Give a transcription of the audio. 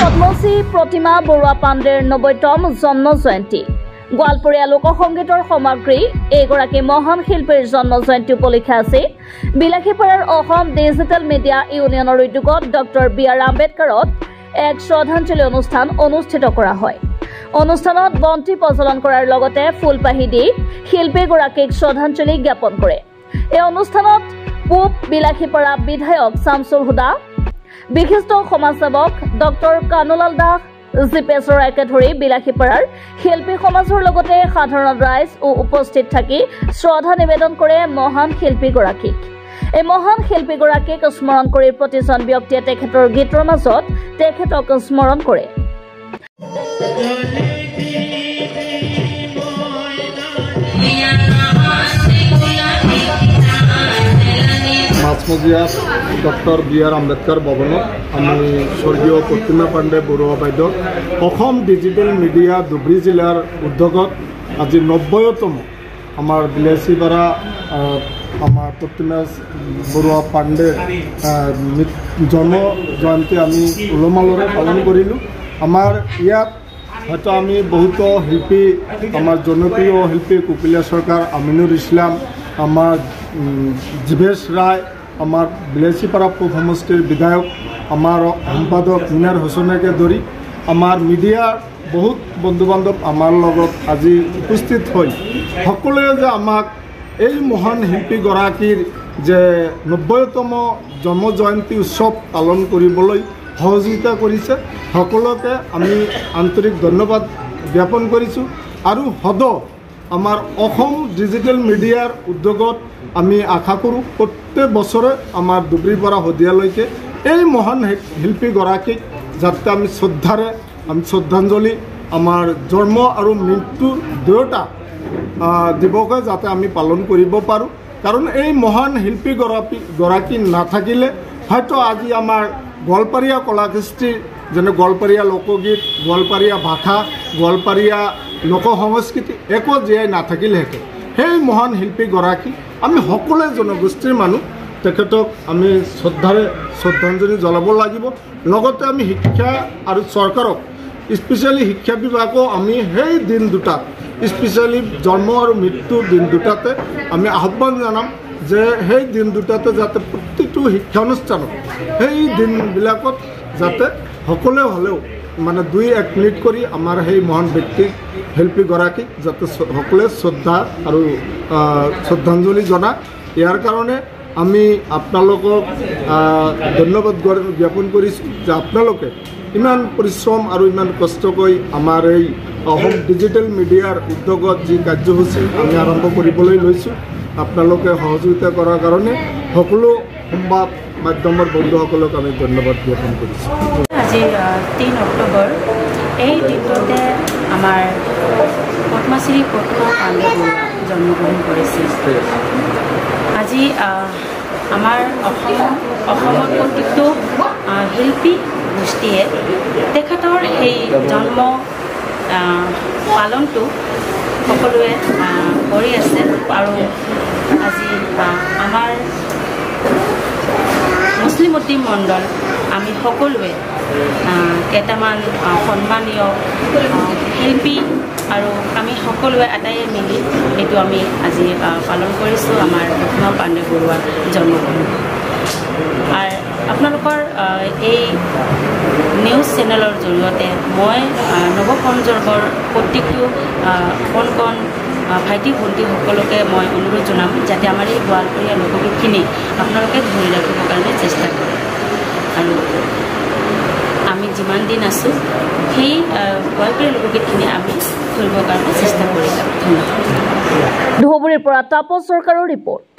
পদ্মশ্ৰী প্ৰতিমা বৰুৱা পাণ্ডেৰ ৯০তম জন্ম জয়ন্তী গোৱালপৰীয়া লোকসংগীতৰ সামগ্ৰী এইগৰাকী মহান শিল্পীৰ জন্ম জয়ন্তী উপলক্ষে আছে বিলাসীপাৰাৰ অসম ডিজিটেল মিডিয়া ইউনিয়নৰ উদ্যোগত ডক্টৰ বি.আৰ. আম্বেদকাৰত এক শ্ৰদ্ধাঞ্জলি অনুষ্ঠান অনুষ্ঠিত কৰা হয়। অনুষ্ঠানত বন্তি প্ৰজ্বলন কৰাৰ লগতে ফুলপাহি দি শিল্পীগৰাকীক শ্ৰদ্ধাঞ্জলি জ্ঞাপন কৰে। এই অনুষ্ঠানত পূব বিলাসীপাৰা বিধায়ক শামছুল হুদা, বিশিষ্ট সমাজসেৱক ডক্টৰ কানুলাল দাস, জিপেশ ৰায়কে ধৰি বিলাসীপাৰাৰ শিল্পী সমাজৰ লগতে সাধাৰণ ৰাইজ উপস্থিত থাকি শ্ৰদ্ধা নিবেদন কৰে মহান শিল্পীগৰাকীক। এই মহান শিল্পীগৰাকীক স্মৰণ কৰি প্ৰতিজন ব্যক্তিয়ে তেখেতৰ গীতৰ মাজত তেখেতক স্মৰণ কৰে। মাছমজিয়া ডক্টৰ বি.আৰ. আম্বেদকাৰ ভৱনত আমি স্বৰ্গীয় প্ৰতিমা পাণ্ডে বৰুৱা বাইদেউ অসম ডিজিটেল মিডিয়া ধুবুৰী জিলাৰ উদ্যোগত আজি ৯০তম আমাৰ বিলাসীপাৰা আমাৰ প্ৰতিমা বৰুৱা পাণ্ডেৰ জন্ম জয়ন্তী আমি উলহ-মালহেৰে পালন কৰিলোঁ। আমাৰ ইয়াত হয়তো আমি বহুতো শিল্পী, আমাৰ জনপ্ৰিয় শিল্পী কুকিলা চৰকাৰ, আমিনুৰ ইছলাম, আমাৰ জিভেশ ৰায়, আমাৰ বিলাসীপাৰা পূব সমষ্টিৰ বিধায়ক, আমাৰ সম্পাদক মিনাৰ হুছেইনকে ধৰি আমাৰ মিডিয়াৰ বহুত বন্ধু বান্ধৱ আমাৰ লগত আজি উপস্থিত হৈ সকলোৱে যে আমাক এই মহান শিল্পীগৰাকীৰ যে ৯০তম জন্ম জয়ন্তী উৎসৱ পালন কৰিবলৈ সহযোগিতা কৰিছে, সকলোকে আমি আন্তৰিক ধন্যবাদ জ্ঞাপন কৰিছোঁ। আৰু সদৌ আমাৰ অসম ডিজিটেল মিডিয়াৰ উদ্যোগত আমি আশা কৰোঁ প্ৰত্যেক বছৰে আমাৰ ধুবুৰীৰ পৰা শদিয়ালৈকে এই মহান শিল্পীগৰাকীক যাতে আমি শ্ৰদ্ধাৰে শ্ৰদ্ধাঞ্জলি আমাৰ জন্ম আৰু মৃত্যু দুয়োটা দিৱসে যাতে আমি পালন কৰিব পাৰোঁ। কাৰণ এই মহান শিল্পীগৰাকী নাথাকিলে হয়তো আজি আমাৰ গোৱালপাৰীয়া কলাকৃষ্টিৰ যেনে গোৱালপাৰীয়া লোকগীত, গোৱালপাৰীয়া ভাষা, গোৱালপাৰীয়া লোক সংস্কৃতি একো জীয়াই নাথাকিলেহেঁতেন। সেই মহান শিল্পীগৰাকী আমি সকলোৱে জনগোষ্ঠীৰ মানুহ, তেখেতক আমি শ্ৰদ্ধাৰে শ্ৰদ্ধাঞ্জলি জ্বলাব লাগিব। লগতে আমি শিক্ষা আৰু চৰকাৰক, স্পেচিয়েলি শিক্ষা বিভাগকো আমি সেই দিন দুটাত, স্পেচিয়েলি জন্ম আৰু মৃত্যুৰ দিন দুটাতে আমি আহ্বান জনাম যে সেই দিন দুটাতে যাতে প্ৰতিটো শিক্ষানুষ্ঠানত সেই দিনবিলাকত যাতে সকলোৱে হ'লেও মানে ২-১ মিনিট কৰি আমাৰ সেই মহান ব্যক্তিক শিল্পীগৰাকীক যাতে সকলোৱে শ্ৰদ্ধা আৰু শ্ৰদ্ধাঞ্জলি জনায়। ইয়াৰ কাৰণে আমি আপোনালোকক ধন্যবাদ জ্ঞাপন কৰিছোঁ যে আপোনালোকে ইমান পৰিশ্ৰম আৰু ইমান কষ্ট কৰি আমাৰ এই অসম ডিজিটেল মিডিয়াৰ উদ্যোগত যি কাৰ্যসূচী আমি আৰম্ভ কৰিবলৈ লৈছোঁ, আপোনালোকে সহযোগিতা কৰাৰ কাৰণে সকলো সংবাদ মাধ্যমৰ বন্ধুসকলক আমি ধন্যবাদ জ্ঞাপন কৰিছোঁ। আজি ৩ অক্টোবৰ এই দিনটোতে আমাৰ পদ্মশ্ৰী প্ৰতিমা পাণ্ডে বৰুৱা জন্মগ্ৰহণ কৰিছিল। আজি আমাৰ অসমৰ প্ৰতিটো শিল্পী গোষ্ঠীয়ে তেখেতৰ সেই জন্ম পালনটো সকলোৱে কৰি আছে। আৰু আজি আমাৰ মুছলিম উদ্দিম মণ্ডল আমি সকলোৱে কেইটামান সন্মানীয় শিল্পী আৰু আমি সকলোৱে আটাইয়ে মিলি এইটো আমি আজি পালন কৰিছোঁ আমাৰ প্ৰতিমা পাণ্ডে বৰুৱাৰ জন্মদিন। আৰু আপোনালোকৰ এই নিউজ চেনেলৰ জৰিয়তে মই নৱসংযোগৰ প্ৰত্যেকটো কণ ভাইটি ভণ্টিসকলকে মই অনুৰোধ জনাম যাতে আমাৰ এই গোৱালপৰীয়া লোকগীতখিনি আপোনালোকে ধৰি ৰাখিবৰ কাৰণে চেষ্টা কৰে। আৰু আমি যিমান দিন আছোঁ সেই গোৱালপৰীয়া লোকগীতখিনি আমি ধৰিবৰ কাৰণে চেষ্টা কৰি যাম। ধন্যবাদ। ধুবুৰীৰ পৰা তাপস চৰকাৰৰ ৰিপৰ্ট।